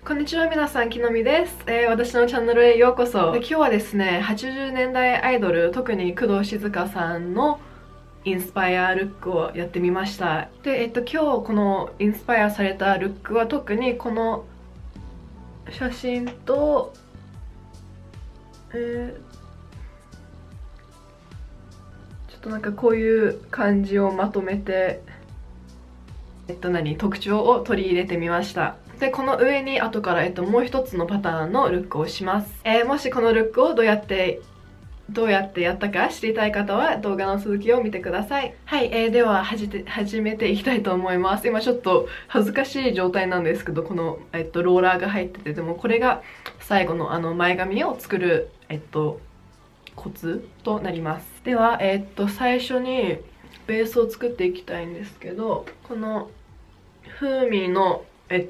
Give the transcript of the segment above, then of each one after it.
こんにちは、皆さん、きのみです。私のチャンネルへようこそ。今日はですね、80年代アイドル、特に工藤静香さんのインスパイアルックをやってみました。で、今日このインスパイアされたルックは特にこの写真と、ちょっとなんかこういう感じをまとめて、特徴を取り入れてみました。で、この上に後から、もう一つのパターンのルックをします。もしこのルックをどうやってやったか知りたい方は動画の続きを見てください。はい、では始めていきたいと思います。今ちょっと恥ずかしい状態なんですけど、この、ローラーが入ってて、でもこれが最後の前髪を作る、コツとなります。では、最初にベースを作っていきたいんですけど、このフーミーの、青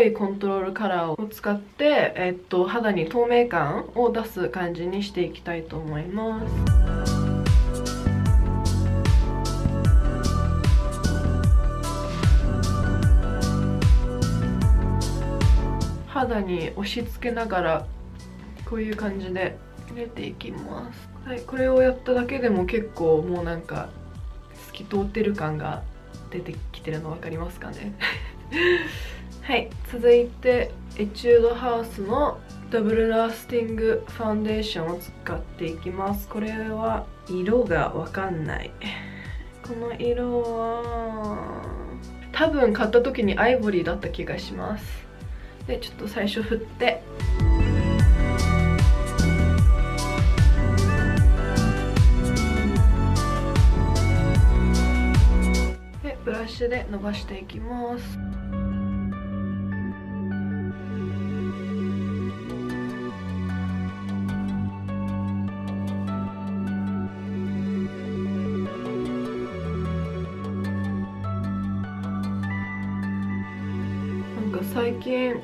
いコントロールカラーを使って、肌に透明感を出す感じにしていきたいと思います。肌に押し付けながらこういう感じで入れていきます。はい、これをやっただけでも結構もうなんか透き通ってる感が出てきてるの分かりますかねはい、続いてエチュードハウスのダブルラスティングファンデーションを使っていきます。これは色がわかんない。この色は多分買った時にアイボリーだった気がします。で、ちょっと最初振ってでブラシで伸ばしていきます。最近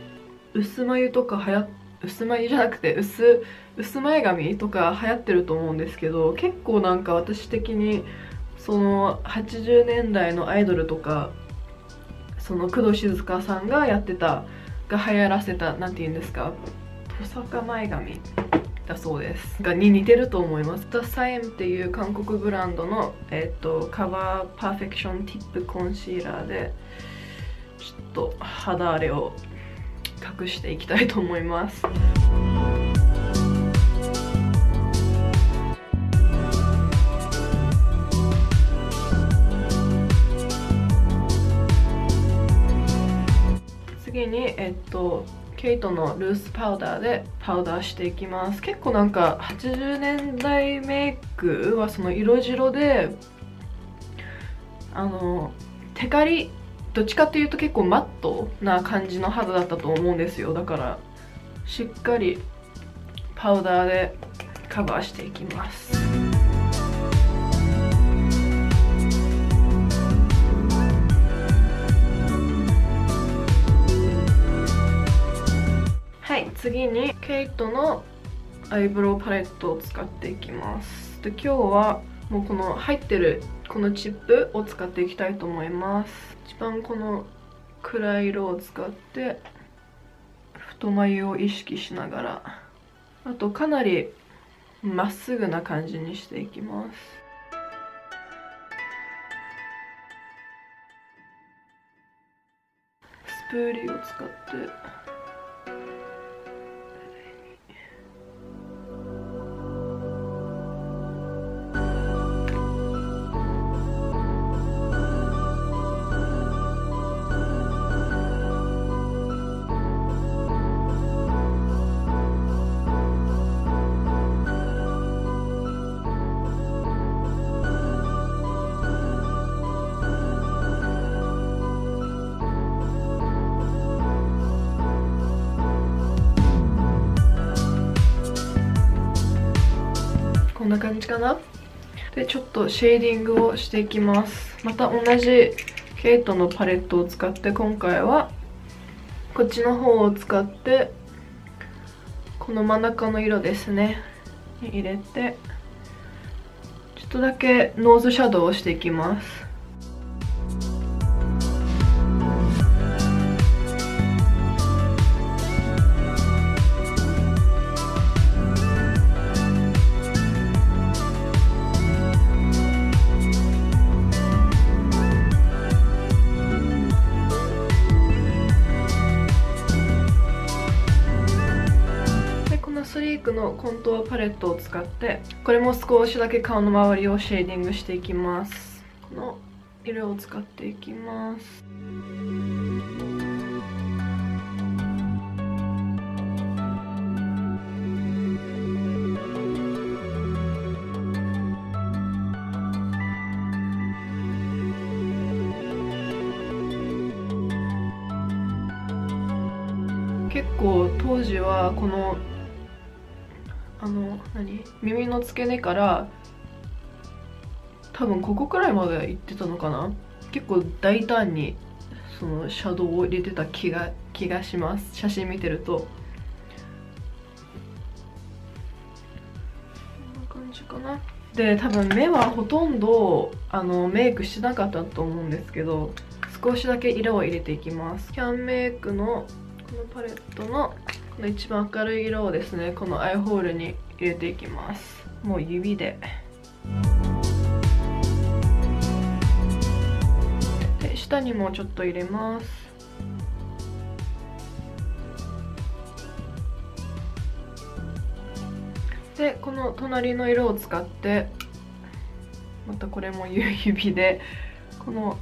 薄眉とか薄眉じゃなくて薄前髪とか流行ってると思うんですけど、結構なんか私的にその80年代のアイドルとか、その工藤静香さんがやってたが流行らせた、なんて言うんですか、トサカ前髪だそうですに似てると思います。The Siam っていう韓国ブランドの、カバーパーフェクションティップコンシーラーでちょっと肌荒れを隠していきたいと思います。次にケイトのルースパウダーでパウダーしていきます。結構なんか80年代メイクはその色白でテカリ、どっちかっていうと結構マットな感じの肌だったと思うんですよ。だからしっかりパウダーでカバーしていきます。はい、次にケイトのアイブロウパレットを使っていきます。で、今日はもうこの入ってるこのチップを使っていきたいと思います。一番この暗い色を使って太眉を意識しながら、あとかなりまっすぐな感じにしていきます。スプーリーを使ってこんな感じかな。で、ちょっとシェーディングをしていきます。また同じケイトのパレットを使って、今回はこっちの方を使ってこの真ん中の色ですねに入れて、ちょっとだけノーズシャドウをしていきます。のコントゥアパレットを使って、これも少しだけ顔の周りをシェーディングしていきます。この色を使っていきます。結構当時はこの耳の付け根から多分ここくらいまで行ってたのかな。結構大胆にそのシャドウを入れてた気がします。写真見てるとこんな感じかな。で多分目はほとんどメイクしてなかったと思うんですけど、少しだけ色を入れていきます。キャンメイクのこのパレットのこの一番明るい色をですね、このアイホールに入れていきます。もう指で。で下にもちょっと入れます。でこの隣の色を使ってまたこれも指でこの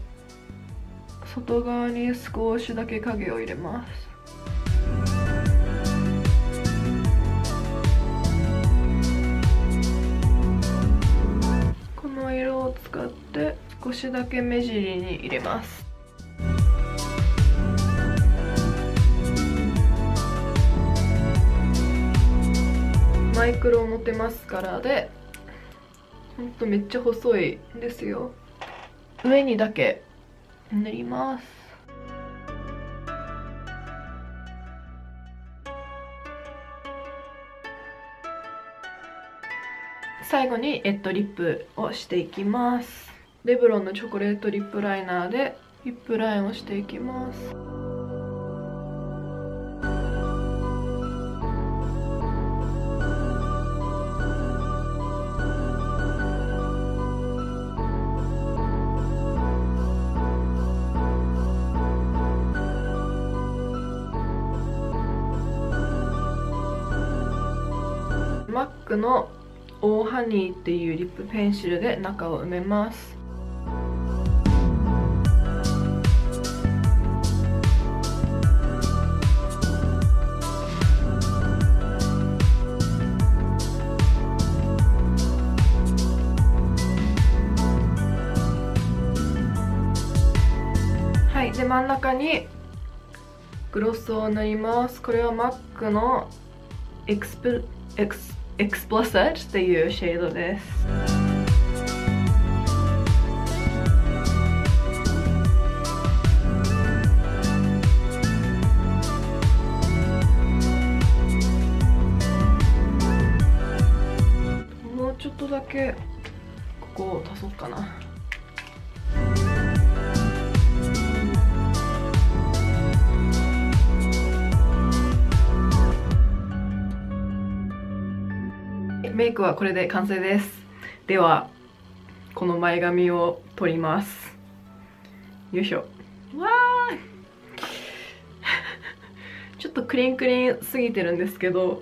外側に少しだけ影を入れます。この色を使って少しだけ目尻に入れます。マイクロモテマスカラでほんとめっちゃ細いんですよ。上にだけ塗ります。最後にリップをしていきます。レブロンのチョコレートリップライナーでリップラインをしていきます。MAC のオーハニーっていうリップペンシルで中を埋めます。はい、で真ん中にグロスを塗ります。これは MAC のエクスプリシットっていうシェードです。もうちょっとだけここを足そうかな。メイクはこれで完成です。ではこの前髪を取ります。よいしょ。わーちょっとクリンクリンすぎてるんですけど、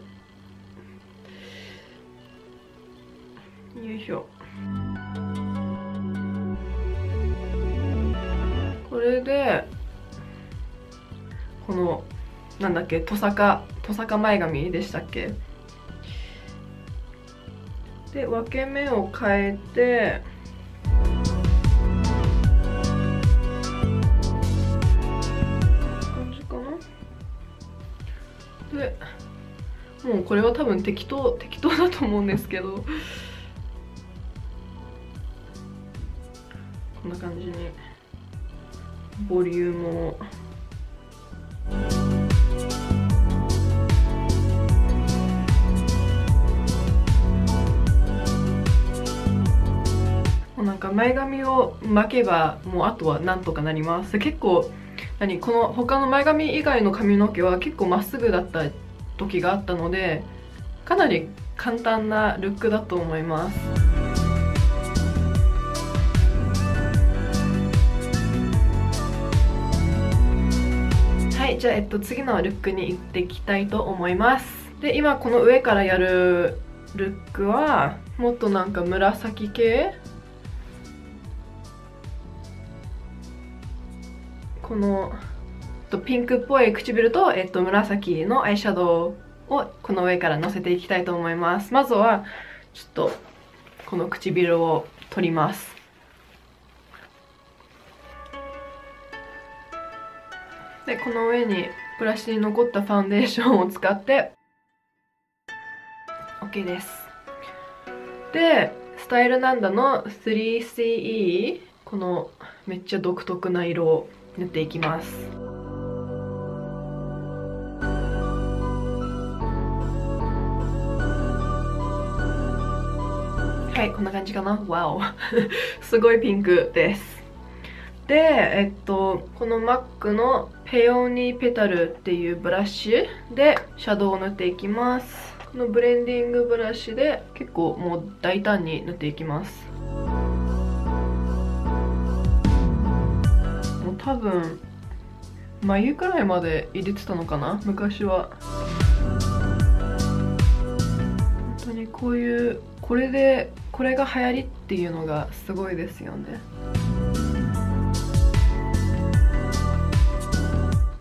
よいしょ。これでこのなんだっけ、トサカ前髪でしたっけ。で分け目を変えて感じかな。でもうこれは多分適当だと思うんですけど、こんな感じにボリュームを。なんか前髪を巻けばもうあとはなんとかなります。結構この他の前髪以外の髪の毛は結構まっすぐだった時があったので、かなり簡単なルックだと思います。はい、じゃあ次のルックに行っていきたいと思います。で今この上からやるルックはもっとなんか紫系、このピンクっぽい唇と、紫のアイシャドウをこの上からのせていきたいと思います。まずはちょっとこの唇を取ります。でこの上にブラシに残ったファンデーションを使ってOK です。でスタイルなんだの 3CE、 このめっちゃ独特な色を塗っていきます。はい、こんな感じかな。わおすごいピンクです。で、この MAC のペオニーペタルっていうブラシでシャドウを塗っていきます。このブレンディングブラシで結構もう大胆に塗っていきます。もう多分眉くらいまで入れてたのかな、昔は。本当にこういうこれが流行りっていうのがすごいですよね。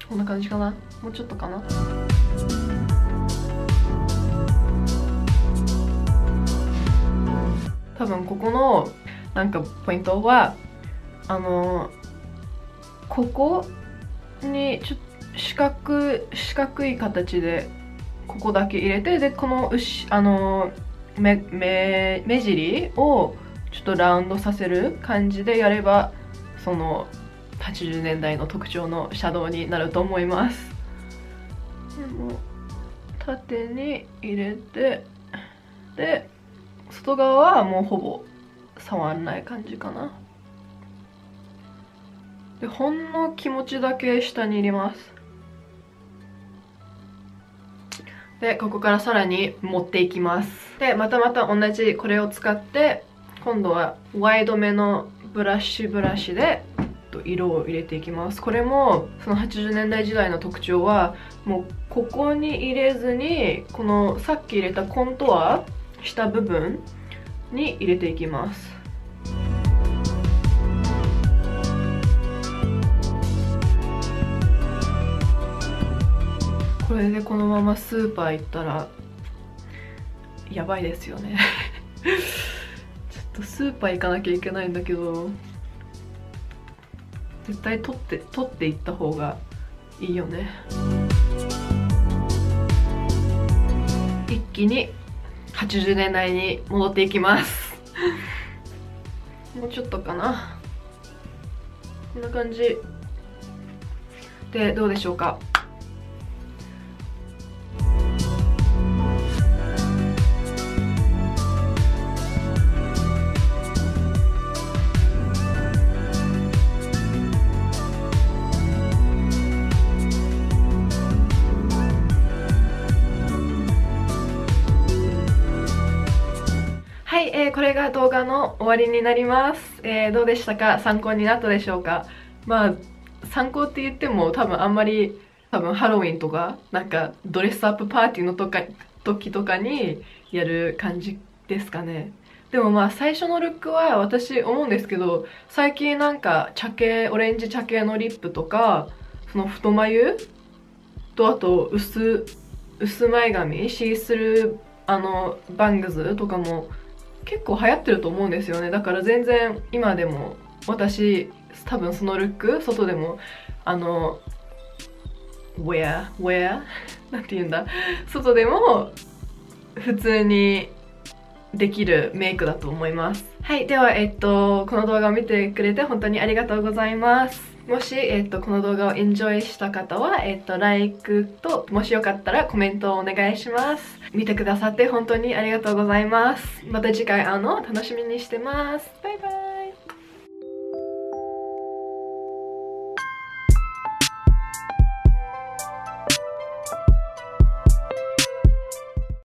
こんな感じかな。もうちょっとかな。多分ここのなんかポイントはここにちょっと四角い形でここだけ入れて、でこの目尻をちょっとラウンドさせる感じでやれば、その80年代の特徴のシャドウになると思います。でも縦に入れて、で外側はもうほぼ触らない感じかな。でほんの気持ちだけ下に入れます。でここからさらに持っていきます。でまた同じこれを使って今度はワイドめのブラシで色を入れていきます。これもその80年代時代の特徴はもうここに入れずに、このさっき入れたコントアした部分に入れていきます。これでこのままスーパー行ったらやばいですよねちょっとスーパー行かなきゃいけないんだけど、絶対取っていった方がいいよね。一気に80年代に戻っていきますもうちょっとかな。こんな感じでどうでしょうか。はい、これが動画の終わりになります。どうでしたか？参考になったでしょうか？まあ参考って言っても多分あんまり、多分ハロウィンとかなんかドレスアップパーティーの時とかにやる感じですかね。でもまあ最初のルックは私思うんですけど、最近なんかオレンジ茶系のリップとか、その太眉とあと薄前髪シースルーバングズとかも結構流行ってると思うんですよね。だから全然今でも私多分そのルック外でもwhere なんて言うんだ、外でも普通にできるメイクだと思います。はい、ではこの動画を見てくれて本当にありがとうございます。もし、この動画をエンジョイした方は、LIKE と、もしよかったらコメントをお願いします。見てくださって本当にありがとうございます。また次回会うのを楽しみにしてます。バイバイ。